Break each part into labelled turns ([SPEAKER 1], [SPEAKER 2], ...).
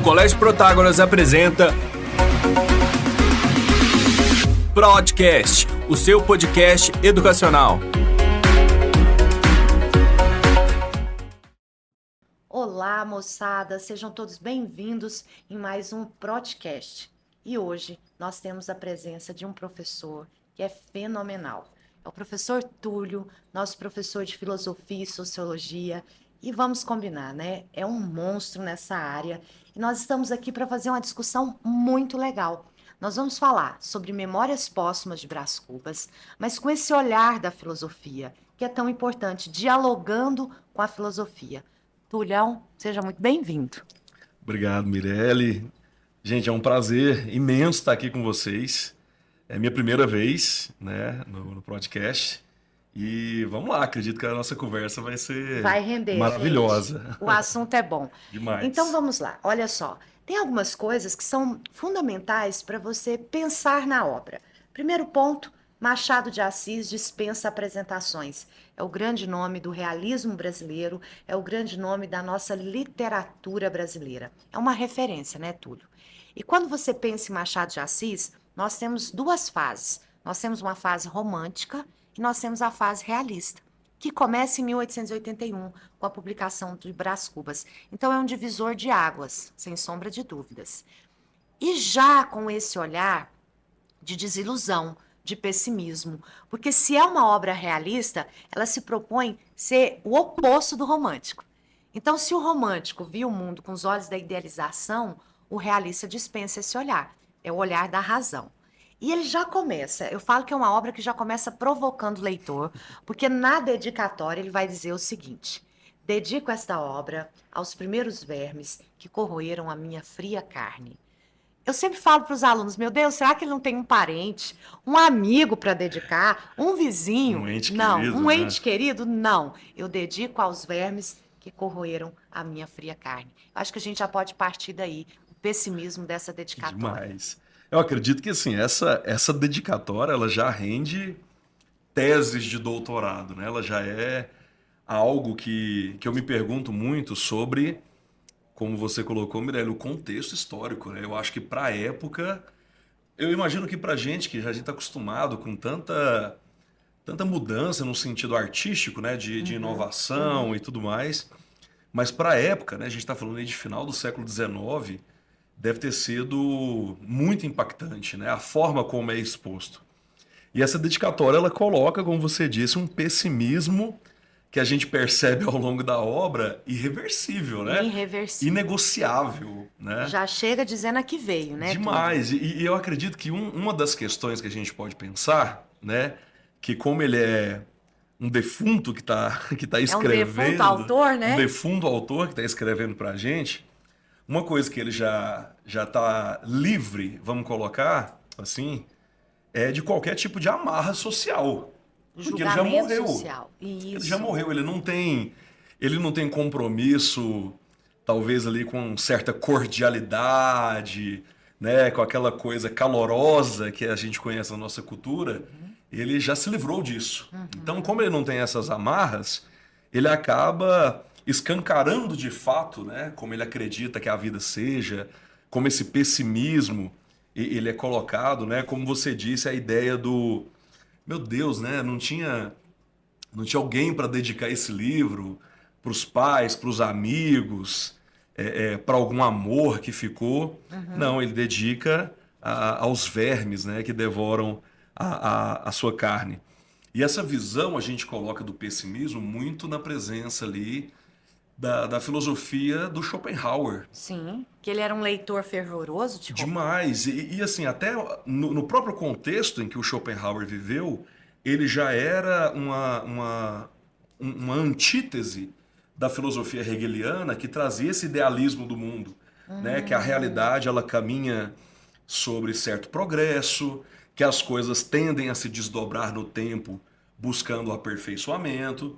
[SPEAKER 1] O Colégio Protágoras apresenta Podcast, o seu podcast educacional.
[SPEAKER 2] Olá, moçada, sejam todos bem-vindos em mais um podcast. E hoje nós temos a presença de um professor que é fenomenal. É o professor Túlio, nosso professor de filosofia e sociologia. E vamos combinar, né? É um monstro nessa área. E nós estamos aqui para fazer uma discussão muito legal. Nós vamos falar sobre memórias póstumas de Brás Cubas, mas com esse olhar da filosofia, que é tão importante, dialogando com a filosofia. Tulhão, seja muito bem-vindo.
[SPEAKER 3] Obrigado, Mirelle. Gente, é um prazer imenso estar aqui com vocês. É minha primeira vez, né, no podcast. E vamos lá, acredito que a nossa conversa
[SPEAKER 2] Vai render,
[SPEAKER 3] maravilhosa.
[SPEAKER 2] gente. O assunto é bom.
[SPEAKER 3] Demais.
[SPEAKER 2] Então vamos lá, olha só. Tem algumas coisas que são fundamentais para você pensar na obra. Primeiro ponto, Machado de Assis dispensa apresentações. É o grande nome do realismo brasileiro, é o grande nome da nossa literatura brasileira. É uma referência, né, Túlio? E quando você pensa em Machado de Assis, nós temos duas fases. Nós temos uma fase romântica e nós temos a fase realista, que começa em 1881, com a publicação de Brás Cubas. Então é um divisor de águas, sem sombra de dúvidas. E já com esse olhar de desilusão, de pessimismo, porque se é uma obra realista, ela se propõe ser o oposto do romântico. Então, se o romântico viu o mundo com os olhos da idealização, o realista dispensa esse olhar, é o olhar da razão. E ele já começa, eu falo que é uma obra que já começa provocando o leitor, porque na dedicatória ele vai dizer o seguinte: dedico esta obra aos primeiros vermes que corroeram a minha fria carne. Eu sempre falo para os alunos, meu Deus, será que ele não tem um parente, um amigo para dedicar, um vizinho?
[SPEAKER 3] Um ente
[SPEAKER 2] Não,
[SPEAKER 3] querido,
[SPEAKER 2] um
[SPEAKER 3] né?
[SPEAKER 2] ente querido? Não. Eu dedico aos vermes que corroeram a minha fria carne. Acho que a gente já pode partir daí, o pessimismo dessa dedicatória.
[SPEAKER 3] Demais. Eu acredito que assim, essa dedicatória ela já rende teses de doutorado, né? Ela já é algo que eu me pergunto muito sobre, como você colocou, Mirelle, o contexto histórico, né? Eu acho que para a época, eu imagino que para gente que já está acostumado com tanta mudança no sentido artístico, né? De inovação e tudo mais, mas para a época, né? A gente está falando aí de final do século XIX, deve ter sido muito impactante, né? A forma como é exposto. E essa dedicatória, ela coloca, como você disse, um pessimismo que a gente percebe ao longo da obra irreversível, né?
[SPEAKER 2] Irreversível.
[SPEAKER 3] Inegociável, né?
[SPEAKER 2] Já chega dizendo a que veio, né?
[SPEAKER 3] Demais. E eu acredito que uma das questões que a gente pode pensar, né? Que como ele é um defunto que tá escrevendo...
[SPEAKER 2] É um defunto autor, né?
[SPEAKER 3] Um defunto autor que está escrevendo pra gente, uma coisa que ele já tá livre, vamos colocar assim, é de qualquer tipo de amarra social. Porque ele já
[SPEAKER 2] Julgamento
[SPEAKER 3] morreu.
[SPEAKER 2] social. Isso.
[SPEAKER 3] Ele já morreu, ele não tem compromisso, talvez ali com certa cordialidade, né, com aquela coisa calorosa que a gente conhece na nossa cultura. Ele já se livrou disso. Então, como ele não tem essas amarras, ele acaba escancarando de fato, né, como ele acredita que a vida seja, como esse pessimismo ele é colocado, né, como você disse, a ideia do, meu Deus, né, não tinha alguém para dedicar esse livro para os pais, para os amigos, para algum amor que ficou. Não, ele dedica aos vermes, né, que devoram a sua carne. E essa visão a gente coloca do pessimismo muito na presença ali da filosofia do Schopenhauer.
[SPEAKER 2] Sim, que ele era um leitor fervoroso de
[SPEAKER 3] Demais. E assim, até no próprio contexto em que o Schopenhauer viveu, ele já era uma antítese da filosofia hegeliana que trazia esse idealismo do mundo, né? Que a realidade ela caminha sobre certo progresso, que as coisas tendem a se desdobrar no tempo buscando o aperfeiçoamento.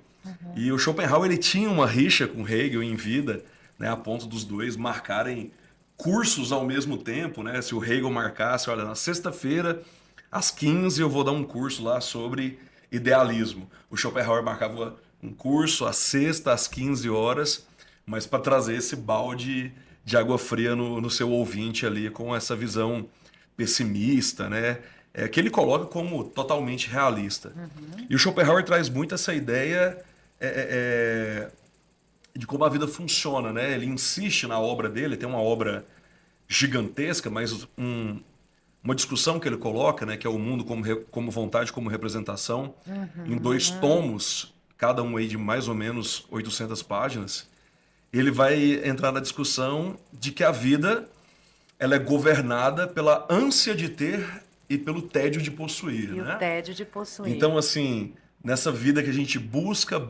[SPEAKER 3] E o Schopenhauer ele tinha uma rixa com Hegel em vida, né, a ponto dos dois marcarem cursos ao mesmo tempo, né? Se o Hegel marcasse, olha, na sexta-feira, às 15 eu vou dar um curso lá sobre idealismo. O Schopenhauer marcava um curso às sexta, às 15 horas, mas para trazer esse balde de água fria no seu ouvinte ali com essa visão pessimista, né? Que ele coloca como totalmente realista. E o Schopenhauer traz muito essa ideia de como a vida funciona, né? Ele insiste na obra dele, tem uma obra gigantesca, mas uma discussão que ele coloca, né, que é o mundo como vontade, como representação, em 2 tomos, cada um aí de mais ou menos 800 páginas, ele vai entrar na discussão de que a vida ela é governada pela ânsia de ter e pelo tédio de possuir,
[SPEAKER 2] E
[SPEAKER 3] né?
[SPEAKER 2] o tédio de possuir.
[SPEAKER 3] Então, assim, nessa vida que a gente busca,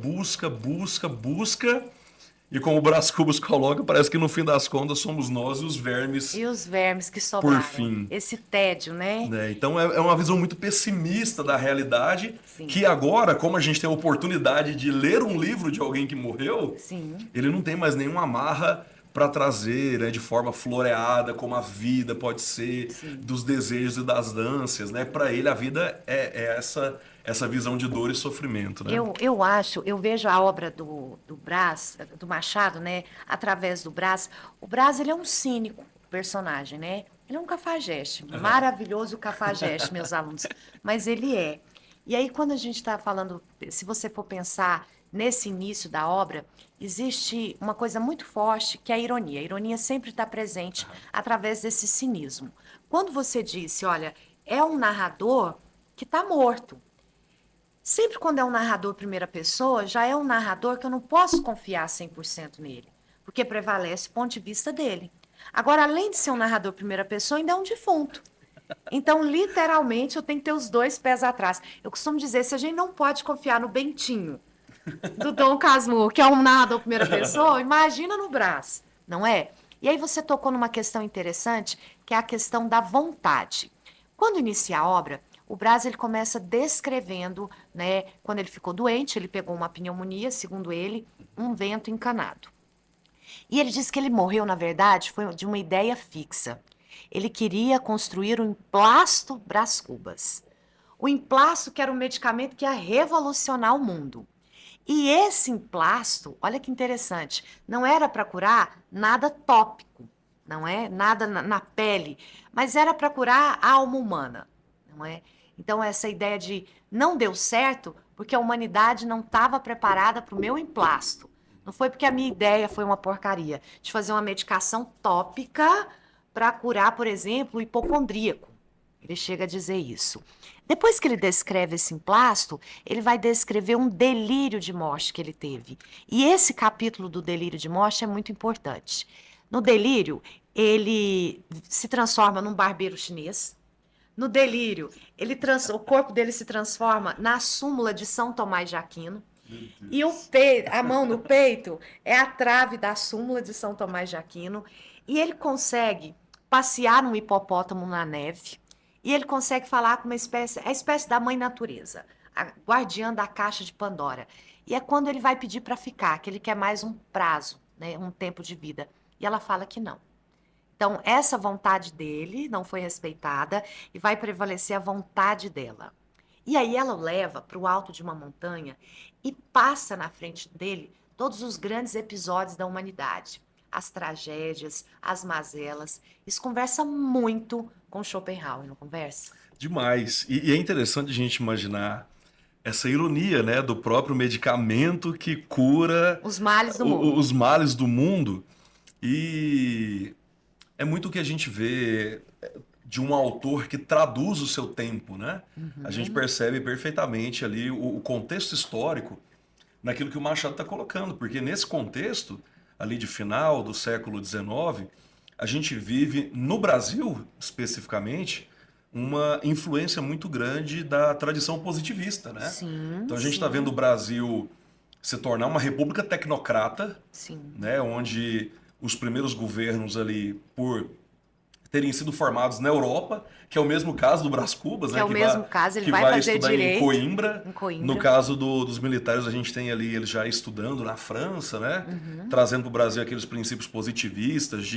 [SPEAKER 3] e como o Brás Cubas coloca, parece que no fim das contas somos nós os vermes,
[SPEAKER 2] E os vermes que sobraram.
[SPEAKER 3] por fim.
[SPEAKER 2] Esse tédio, né?
[SPEAKER 3] Né? Então é uma visão muito pessimista da realidade,
[SPEAKER 2] Sim.
[SPEAKER 3] que agora, como a gente tem a oportunidade de ler um livro de alguém que morreu,
[SPEAKER 2] Sim.
[SPEAKER 3] ele não tem mais nenhuma amarra para trazer, né, de forma floreada como a vida pode ser,
[SPEAKER 2] Sim.
[SPEAKER 3] dos desejos e das ânsias, né? Para ele a vida é essa visão de dor e sofrimento, né?
[SPEAKER 2] Eu vejo a obra do Brás, do Machado, né, através do Brás. O Brás, ele é um cínico personagem, né? Ele é um cafajeste, maravilhoso cafajeste, meus alunos. Mas ele é. E aí, quando a gente está falando, se você for pensar nesse início da obra, existe uma coisa muito forte que é a ironia. A ironia sempre está presente através desse cinismo. Quando você disse, olha, é um narrador que está morto. Sempre quando é um narrador primeira pessoa, já é um narrador que eu não posso confiar 100% nele, porque prevalece o ponto de vista dele. Agora, além de ser um narrador primeira pessoa, ainda é um defunto. Então, literalmente, eu tenho que ter os 2 pés atrás. Eu costumo dizer, se a gente não pode confiar no Bentinho, do Dom Casmurro, que é um narrador primeira pessoa, imagina no Brás, não é? E aí você tocou numa questão interessante, que é a questão da vontade. Quando inicia a obra, o Brás ele começa descrevendo, né, quando ele ficou doente, ele pegou uma pneumonia, segundo ele, um vento encanado. E ele diz que ele morreu, na verdade, foi de uma ideia fixa. Ele queria construir o emplasto Brás Cubas. O emplasto que era um medicamento que ia revolucionar o mundo. E esse emplasto, olha que interessante, não era para curar nada tópico, não é? Nada na pele, mas era para curar a alma humana, não é? Então essa ideia de não deu certo porque a humanidade não estava preparada para o meu emplasto. Não foi porque a minha ideia foi uma porcaria de fazer uma medicação tópica para curar, por exemplo, o hipocondríaco. Ele chega a dizer isso. Depois que ele descreve esse emplasto, ele vai descrever um delírio de morte que ele teve. E esse capítulo do delírio de morte é muito importante. No delírio, ele se transforma num barbeiro chinês. No delírio, o corpo dele se transforma na súmula de São Tomás de Aquino. E a mão no peito é a trave da súmula de São Tomás de Aquino. E ele consegue passear num hipopótamo na neve. E ele consegue falar com a espécie da mãe natureza, a guardiã da caixa de Pandora. E é quando ele vai pedir para ficar, que ele quer mais um prazo, né, um tempo de vida. E ela fala que não. Então, essa vontade dele não foi respeitada e vai prevalecer a vontade dela. E aí ela o leva para o alto de uma montanha e passa na frente dele todos os grandes episódios da humanidade. As tragédias, as mazelas. Isso conversa muito com Schopenhauer, não conversa?
[SPEAKER 3] Demais. E é interessante a gente imaginar essa ironia, né, do próprio medicamento que cura
[SPEAKER 2] Os males do mundo.
[SPEAKER 3] os males do mundo. E é muito o que a gente vê de um autor que traduz o seu tempo, né? A gente percebe perfeitamente ali o contexto histórico naquilo que o Machado está colocando, porque nesse contexto ali de final do século XIX, a gente vive no Brasil, especificamente, uma influência muito grande da tradição positivista, né?
[SPEAKER 2] Sim,
[SPEAKER 3] Então a gente está vendo o Brasil se tornar uma república tecnocrata,
[SPEAKER 2] sim.
[SPEAKER 3] né? Onde os primeiros governos ali, por terem sido formados na Europa, que é o mesmo caso do Brás Cubas,
[SPEAKER 2] Que
[SPEAKER 3] né?
[SPEAKER 2] é o mesmo caso, ele
[SPEAKER 3] que
[SPEAKER 2] vai fazer
[SPEAKER 3] estudar
[SPEAKER 2] direito
[SPEAKER 3] em Coimbra.
[SPEAKER 2] em Coimbra.
[SPEAKER 3] No caso dos militares, a gente tem ali eles já estudando na França, né? Trazendo para o Brasil aqueles princípios positivistas,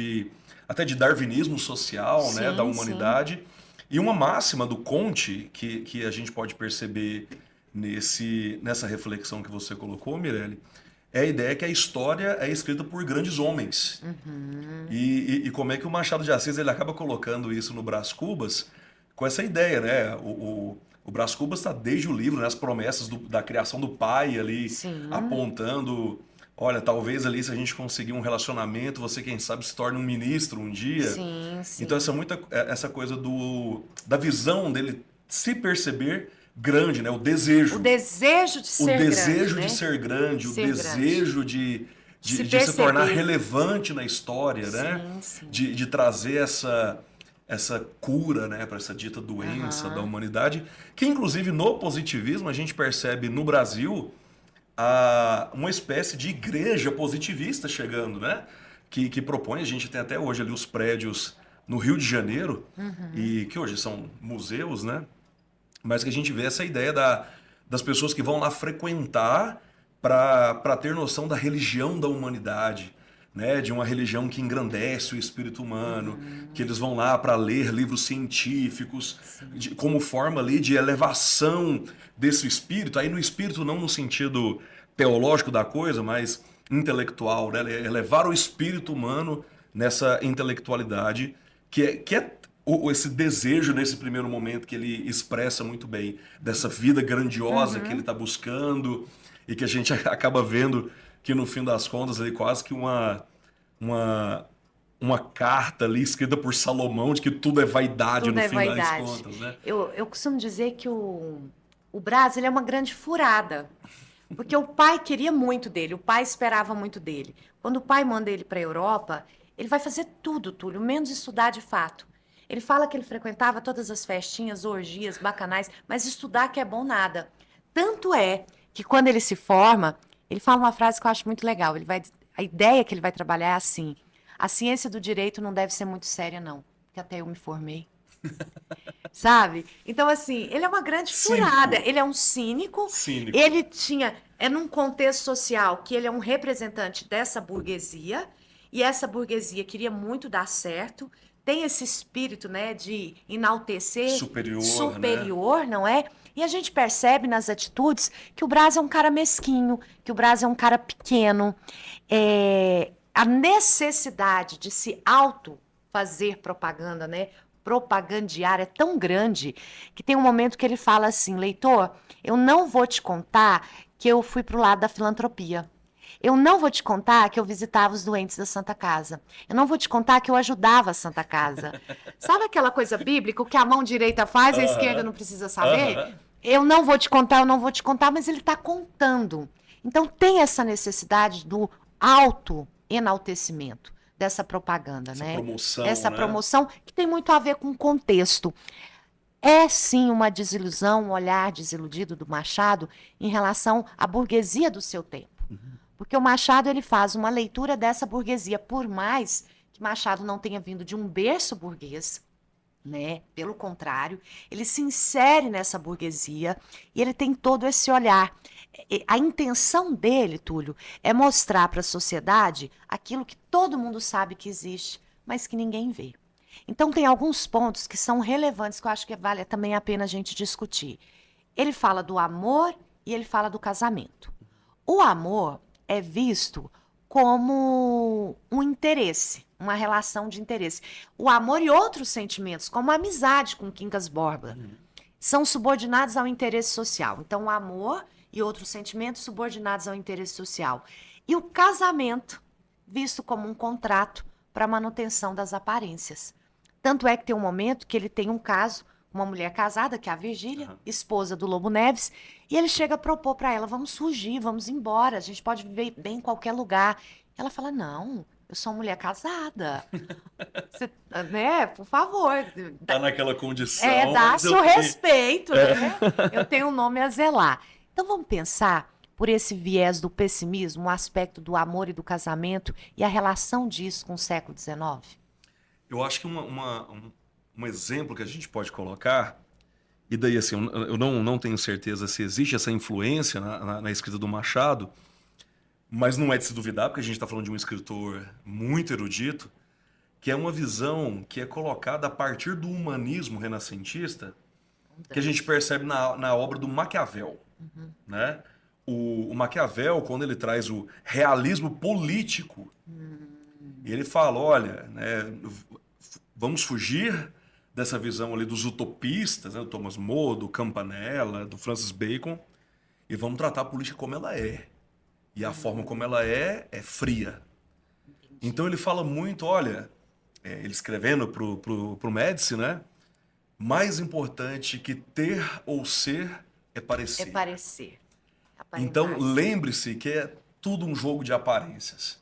[SPEAKER 3] até de darwinismo social, né? Da humanidade. E uma máxima do Comte, que a gente pode perceber nessa reflexão que você colocou, Mirelle, é a ideia que a história é escrita por grandes homens. E como é que o Machado de Assis ele acaba colocando isso no Brás Cubas com essa ideia, né? O Brás Cubas está desde o livro, né? As promessas da criação do pai ali,
[SPEAKER 2] Sim.
[SPEAKER 3] apontando, olha, talvez ali se a gente conseguir um relacionamento, você quem sabe se torne um ministro um dia.
[SPEAKER 2] Sim, sim.
[SPEAKER 3] Então essa coisa da visão dele se perceber grande, né? O desejo.
[SPEAKER 2] O desejo de ser
[SPEAKER 3] O desejo
[SPEAKER 2] grande,
[SPEAKER 3] de
[SPEAKER 2] né?
[SPEAKER 3] ser grande,
[SPEAKER 2] Ser
[SPEAKER 3] o desejo de
[SPEAKER 2] Se
[SPEAKER 3] se tornar
[SPEAKER 2] perceber.
[SPEAKER 3] relevante na história, né?
[SPEAKER 2] Sim.
[SPEAKER 3] De trazer essa cura, né, para essa dita doença da humanidade, que inclusive no positivismo a gente percebe no Brasil uma espécie de igreja positivista chegando, né? Que propõe, a gente tem até hoje ali os prédios no Rio de Janeiro, e que hoje são museus, né? Mas que a gente vê essa ideia das pessoas que vão lá frequentar para ter noção da religião da humanidade, né? De uma religião que engrandece o espírito humano, que eles vão lá para ler livros científicos, como forma ali de elevação desse espírito, aí no espírito não no sentido teológico da coisa, mas intelectual, né? Elevar o espírito humano nessa intelectualidade, que é esse desejo nesse primeiro momento que ele expressa muito bem, dessa vida grandiosa que ele está buscando e que a gente acaba vendo que no fim das contas ele quase que uma carta ali escrita por Salomão de que tudo é vaidade
[SPEAKER 2] Tudo
[SPEAKER 3] no
[SPEAKER 2] é
[SPEAKER 3] fim
[SPEAKER 2] vaidade.
[SPEAKER 3] das contas, né?
[SPEAKER 2] Eu costumo dizer que o Brás, ele é uma grande furada. Porque o pai queria muito dele, o pai esperava muito dele. Quando o pai manda ele para a Europa, ele vai fazer tudo, Túlio, menos estudar de fato. Ele fala que ele frequentava todas as festinhas, orgias, bacanais, mas estudar que é bom nada. Tanto é que quando ele se forma, ele fala uma frase que eu acho muito legal. A ideia que ele vai trabalhar é assim: a ciência do direito não deve ser muito séria, não, porque até eu me formei. Sabe? Então, assim, ele é uma grande
[SPEAKER 3] Cínico.
[SPEAKER 2] furada. Ele é um cínico.
[SPEAKER 3] Cínico.
[SPEAKER 2] Ele tinha. É num contexto social que ele é um representante dessa burguesia. E essa burguesia queria muito dar certo. Tem esse espírito, né, de enaltecer.
[SPEAKER 3] Superior, né?
[SPEAKER 2] Não é? E a gente percebe nas atitudes que o Brás é um cara mesquinho, que o Brás é um cara pequeno. A necessidade de se fazer propaganda, né? Propagandear é tão grande que tem um momento que ele fala assim: leitor, eu não vou te contar que eu fui pro lado da filantropia. Eu não vou te contar que eu visitava os doentes da Santa Casa. Eu não vou te contar que eu ajudava a Santa Casa. Sabe aquela coisa bíblica, o que a mão direita faz, a esquerda não precisa saber? Eu não vou te contar, mas ele está contando. Então tem essa necessidade do auto-enaltecimento dessa propaganda,
[SPEAKER 3] Essa
[SPEAKER 2] né?
[SPEAKER 3] promoção,
[SPEAKER 2] Essa
[SPEAKER 3] né?
[SPEAKER 2] promoção que tem muito a ver com o contexto. É sim uma desilusão, um olhar desiludido do Machado em relação à burguesia do seu tempo. Porque o Machado ele faz uma leitura dessa burguesia, por mais que Machado não tenha vindo de um berço burguês, né? Pelo contrário, ele se insere nessa burguesia e ele tem todo esse olhar. A intenção dele, Túlio, é mostrar para a sociedade aquilo que todo mundo sabe que existe, mas que ninguém vê. Então tem alguns pontos que são relevantes que eu acho que vale também a pena a gente discutir. Ele fala do amor e ele fala do casamento. O amor é visto como um interesse, uma relação de interesse. O amor e outros sentimentos, como a amizade com Quincas Borba, são subordinados ao interesse social. Então, o amor e outros sentimentos subordinados ao interesse social. E o casamento, visto como um contrato para manutenção das aparências. Tanto é que tem um momento que ele tem um caso, uma mulher casada, que é a Virgília, esposa do Lobo Neves, e ele chega a propor para ela: vamos fugir, vamos embora, a gente pode viver bem em qualquer lugar. Ela fala: não, eu sou uma mulher casada. Você, né, por favor.
[SPEAKER 3] Tá naquela condição.
[SPEAKER 2] Dá
[SPEAKER 3] mas eu
[SPEAKER 2] seu
[SPEAKER 3] tenho-
[SPEAKER 2] respeito, né? Eu tenho um nome a zelar. Então vamos pensar por esse viés do pessimismo, o aspecto do amor e do casamento e a relação disso com o século XIX?
[SPEAKER 3] Eu acho que um exemplo que a gente pode colocar, e daí assim, eu não tenho certeza se existe essa influência na escrita do Machado, mas não é de se duvidar, porque a gente está falando de um escritor muito erudito, que é uma visão que é colocada a partir do humanismo renascentista, que a gente percebe na obra do Maquiavel, né? o Maquiavel, quando ele traz o realismo político, ele fala, olha, né, vamos fugir dessa visão ali dos utopistas, né, do Thomas More, do Campanella, do Francis Bacon, e vamos tratar a política como ela é. E a forma como ela é fria. Então ele fala muito, olha, ele escrevendo pro Médici, né? Mais importante que ter ou ser é
[SPEAKER 2] É
[SPEAKER 3] parecer.
[SPEAKER 2] parecer.
[SPEAKER 3] Então
[SPEAKER 2] Aparentar.
[SPEAKER 3] lembre-se que é tudo um jogo de aparências.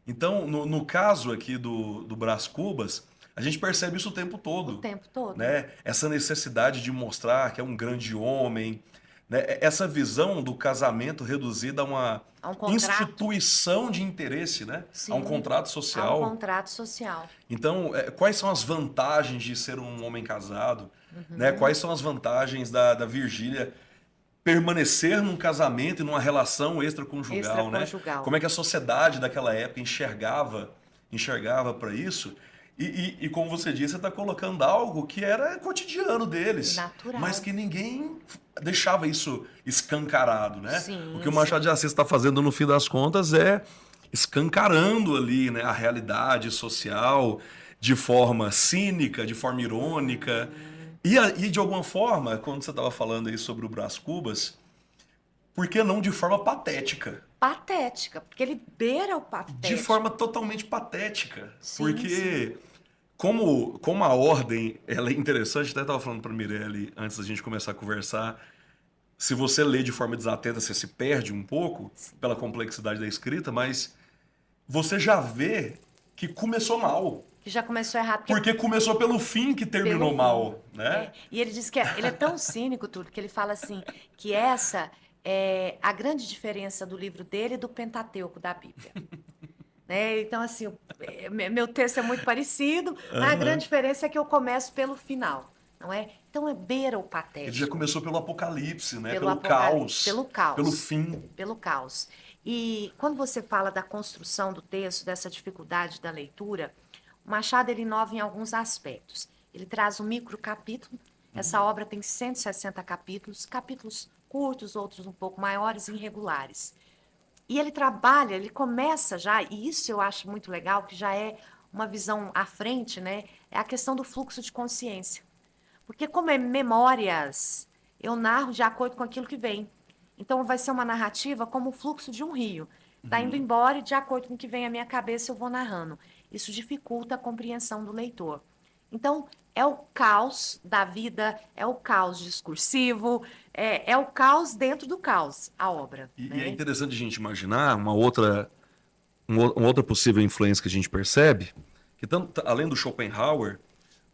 [SPEAKER 3] Então, no caso aqui do Brás Cubas, a gente percebe isso o tempo
[SPEAKER 2] O
[SPEAKER 3] todo,
[SPEAKER 2] tempo todo.
[SPEAKER 3] né? Essa necessidade de mostrar que é um grande homem, né? Essa visão do casamento reduzida a uma
[SPEAKER 2] A um contrato.
[SPEAKER 3] instituição de interesse, né? A um
[SPEAKER 2] Sim,
[SPEAKER 3] contrato
[SPEAKER 2] há um
[SPEAKER 3] social.
[SPEAKER 2] contrato social.
[SPEAKER 3] Então, quais são as vantagens de ser um homem casado? Né? Quais são as vantagens da Virgília permanecer num casamento e numa relação extraconjugal, né?
[SPEAKER 2] Extraconjugal.
[SPEAKER 3] Como é que a sociedade daquela época enxergava para isso? E como você disse, você está colocando algo que era cotidiano deles,
[SPEAKER 2] Natural.
[SPEAKER 3] mas que ninguém deixava isso escancarado, né?
[SPEAKER 2] Sim,
[SPEAKER 3] O que o Machado de Assis está fazendo no fim das contas é escancarando ali, né, a realidade social de forma cínica, de forma irônica. E de alguma forma, quando você estava falando aí sobre o Brás Cubas, por que não de forma patética?
[SPEAKER 2] Patética, porque ele beira o
[SPEAKER 3] De
[SPEAKER 2] patético.
[SPEAKER 3] forma totalmente patética.
[SPEAKER 2] Sim,
[SPEAKER 3] Porque como a ordem ela é interessante, até estava falando para Mirelle antes da gente começar a conversar, se você lê de forma desatenta, você se perde um pouco pela complexidade da escrita, mas você já vê que começou mal.
[SPEAKER 2] Que já começou errado.
[SPEAKER 3] Porque começou pelo fim que terminou
[SPEAKER 2] Pelo
[SPEAKER 3] mal,
[SPEAKER 2] fim.
[SPEAKER 3] né?
[SPEAKER 2] E ele diz que ele é tão cínico, tudo, que ele fala assim, que essa é a grande diferença do livro dele e do Pentateuco da Bíblia. Né? Então, assim, meu texto é muito parecido, mas a grande diferença é que eu começo pelo final, não é? Então, beira o
[SPEAKER 3] Ele já
[SPEAKER 2] patético.
[SPEAKER 3] começou pelo apocalipse, né? Pelo
[SPEAKER 2] Apocalipse,
[SPEAKER 3] caos.
[SPEAKER 2] pelo caos.
[SPEAKER 3] Pelo fim.
[SPEAKER 2] Pelo caos. E quando você fala da construção do texto, dessa dificuldade da leitura, o Machado ele inova em alguns aspectos. Ele traz um microcapítulo. Essa obra tem 160 capítulos, capítulos curtos, outros um pouco maiores e irregulares. E ele trabalha, ele começa já, e isso eu acho muito legal, que já é uma visão à frente, né? É a questão do fluxo de consciência. Porque como é memórias, eu narro de acordo com aquilo que vem. Então vai ser uma narrativa como o fluxo de um rio. Está indo embora e de acordo com o que vem à minha cabeça eu vou narrando. Isso dificulta a compreensão do leitor. Então é o caos da vida, é o caos discursivo, é o caos dentro do caos, a obra.
[SPEAKER 3] E
[SPEAKER 2] Né?
[SPEAKER 3] é interessante a gente imaginar uma outra possível influência que a gente percebe, que tanto, além do Schopenhauer,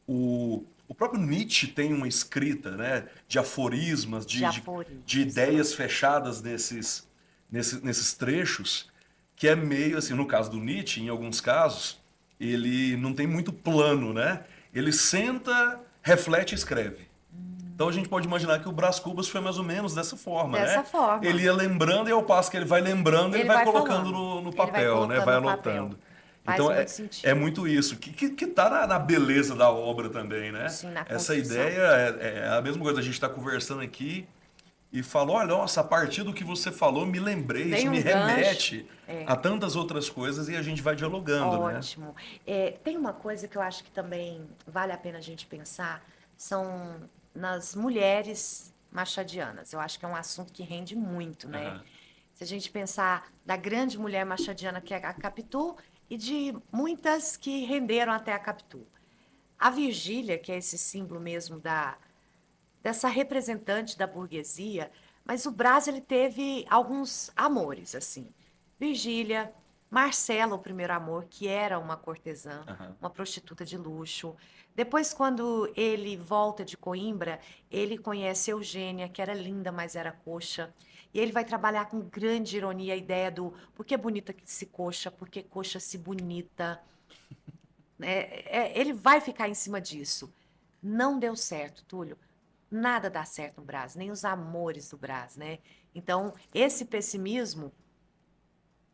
[SPEAKER 3] o próprio Nietzsche tem uma escrita, né, de aforismas, de ideias fechadas nesses trechos, que é meio assim, no caso do Nietzsche, em alguns casos, ele não tem muito plano, né? Ele senta, reflete e escreve. Então a gente pode imaginar que o Brás Cubas foi mais ou menos dessa forma, né?
[SPEAKER 2] Dessa forma.
[SPEAKER 3] Ele ia lembrando e ao passo que ele vai lembrando, ele vai colocando
[SPEAKER 2] falando.
[SPEAKER 3] no
[SPEAKER 2] Ele vai
[SPEAKER 3] papel, né?
[SPEAKER 2] colocando
[SPEAKER 3] Vai
[SPEAKER 2] no papel.
[SPEAKER 3] anotando.
[SPEAKER 2] Faz
[SPEAKER 3] Então
[SPEAKER 2] muito sentido.
[SPEAKER 3] é muito isso, que tá na beleza da obra também, né?
[SPEAKER 2] Sim, na
[SPEAKER 3] Essa
[SPEAKER 2] construção.
[SPEAKER 3] ideia é a mesma coisa, a gente está conversando aqui e falou, olha, nossa, a partir do que você falou, me lembrei,
[SPEAKER 2] Vem
[SPEAKER 3] isso me
[SPEAKER 2] um gancho.
[SPEAKER 3] remete a tantas outras coisas e a gente vai dialogando, né?
[SPEAKER 2] Ótimo. Tem uma coisa que eu acho que também vale a pena a gente pensar, são nas mulheres machadianas. Eu acho que é um assunto que rende muito, né?
[SPEAKER 3] Aham.
[SPEAKER 2] Se a gente pensar da grande mulher machadiana que é a Capitu e de muitas que renderam até a Capitu. A Virgília, que é esse símbolo mesmo dessa representante da burguesia, mas o Brás ele teve alguns amores, assim. Virgília, Marcela, o primeiro amor, que era uma cortesã,
[SPEAKER 3] Aham.
[SPEAKER 2] uma prostituta de luxo. Depois, quando ele volta de Coimbra, ele conhece Eugênia, que era linda, mas era coxa. E ele vai trabalhar com grande ironia a ideia do por que bonita que se coxa, por que coxa se bonita. Ele vai ficar em cima disso. Não deu certo, Túlio. Nada dá certo no Brás, nem os amores do Brás, né? Então, esse pessimismo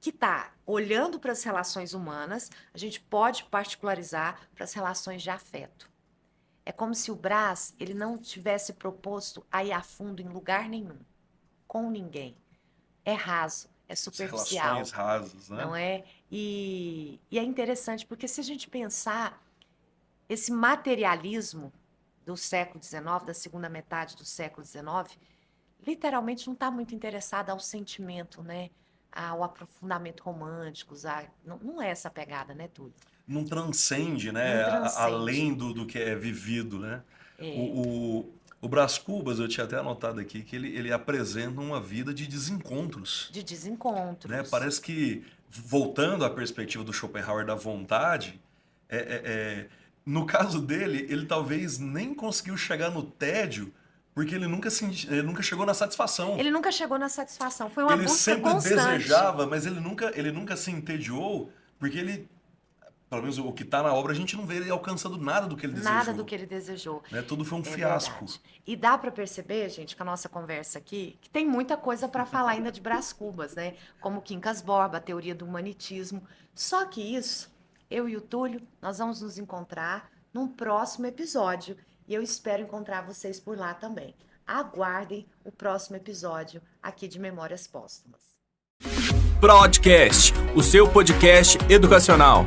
[SPEAKER 2] que está olhando para as relações humanas, a gente pode particularizar para as relações de afeto. É como se o Brás ele não tivesse proposto a ir a fundo em lugar nenhum, com ninguém. é raso, é
[SPEAKER 3] As
[SPEAKER 2] superficial,
[SPEAKER 3] relações rasas, né?
[SPEAKER 2] não é? E é interessante porque se a gente pensar esse materialismo do século XIX, da segunda metade do século XIX, literalmente não está muito interessado ao sentimento, né? Ao aprofundamento romântico, não é essa pegada, né, Túlio?
[SPEAKER 3] Não transcende,
[SPEAKER 2] Não
[SPEAKER 3] né?
[SPEAKER 2] transcende.
[SPEAKER 3] Além do que é vivido, né?
[SPEAKER 2] É,
[SPEAKER 3] O Brás Cubas, eu tinha até anotado aqui, que ele apresenta uma vida de desencontros,
[SPEAKER 2] de
[SPEAKER 3] né?
[SPEAKER 2] desencontros.
[SPEAKER 3] Parece que, voltando à perspectiva do Schopenhauer da vontade, é, é- é, no caso dele, ele talvez nem conseguiu chegar no tédio, porque ele nunca chegou na satisfação.
[SPEAKER 2] Ele nunca chegou na satisfação, foi uma
[SPEAKER 3] Ele
[SPEAKER 2] busca
[SPEAKER 3] sempre
[SPEAKER 2] constante.
[SPEAKER 3] desejava, mas ele nunca se entediou, porque ele, pelo menos o que está na obra, a gente não vê ele alcançando nada do que ele
[SPEAKER 2] Nada do
[SPEAKER 3] desejou,
[SPEAKER 2] que ele desejou.
[SPEAKER 3] né? Tudo foi um
[SPEAKER 2] É
[SPEAKER 3] fiasco.
[SPEAKER 2] verdade. E dá para perceber, gente, com a nossa conversa aqui, que tem muita coisa para falar ainda de Brás Cubas, né? Como Quincas Borba, a teoria do humanitismo. Só que isso, eu e o Túlio, nós vamos nos encontrar num próximo episódio. E eu espero encontrar vocês por lá também. Aguardem o próximo episódio aqui de Memórias Póstumas.
[SPEAKER 1] Podcast, o seu podcast educacional.